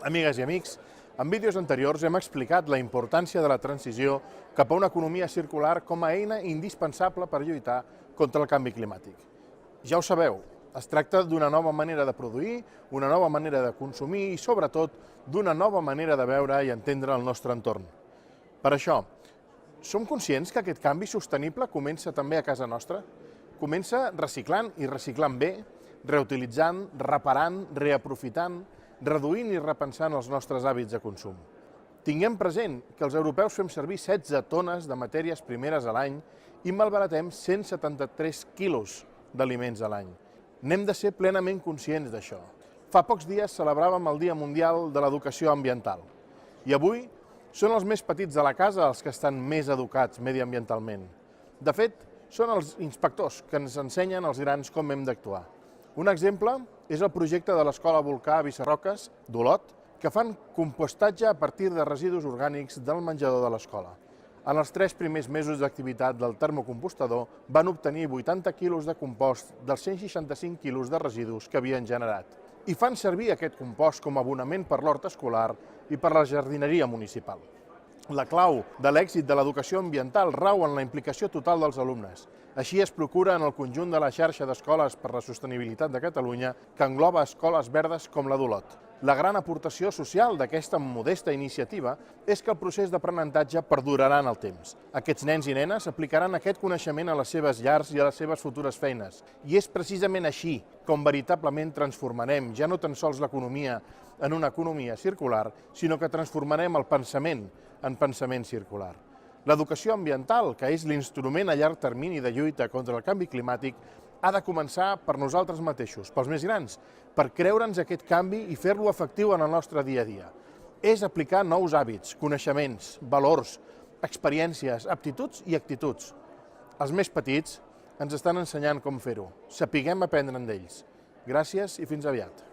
Amigues i amics, en vídeos anteriors hem explicat la importància de la transició cap a una economia circular com a eina indispensable per lluitar contra el canvi climàtic. Ja ho sabeu, es tracta d'una nova manera de produir, una nova manera de consumir i, sobretot, d'una nova manera de veure i entendre el nostre entorn. Per això, som conscients que aquest canvi sostenible comença també a casa nostra? Comença reciclant i reciclant bé, reutilitzant, reparant, reaprofitant, reduint i repensant els nostres hàbits de consum. Tinguem present que els europeus fem servir 16 tones de matèries primeres a l'any i malbaratem 173 quilos d'aliments a l'any. N'hem de ser plenament conscients d'això. Fa pocs dies celebràvem el Dia Mundial de l'Educació Ambiental i avui són els més petits de la casa els que estan més educats mediambientalment. De fet, són els inspectors que ens ensenyen als grans com hem d'actuar. Un exemple és el projecte de l'Escola Volcà a Vissarroques, d'Olot, que fan compostatge a partir de residus orgànics del menjador de l'escola. En els 3 primers mesos d'activitat del termocompostador van obtenir 80 quilos de compost dels 165 quilos de residus que havien generat. I fan servir aquest compost com a abonament per l'hort escolar i per la jardineria municipal. La clau de l'èxit de l'educació ambiental rau en la implicació total dels alumnes. Així es procura en el conjunt de la xarxa d'escoles per la sostenibilitat de Catalunya, que engloba escoles verdes com la d'Olot. La gran aportació social d'aquesta modesta iniciativa és que el procés d'aprenentatge perdurarà en el temps. Aquests nens i nenes aplicaran aquest coneixement a les seves llars i a les seves futures feines. I és precisament així com veritablement transformarem ja no tan sols l'economia en una economia circular, sinó que transformarem el pensament en pensament circular. L'educació ambiental, que és l'instrument a llarg termini de lluita contra el canvi climàtic, ha de començar per nosaltres mateixos, pels més grans, per creure'ns aquest canvi i fer-lo efectiu en el nostre dia a dia. És aplicar nous hàbits, coneixements, valors, experiències, aptituds i actituds. Els més petits ens estan ensenyant com fer-ho. Sapiguem aprendre'n d'ells. Gràcies i fins aviat.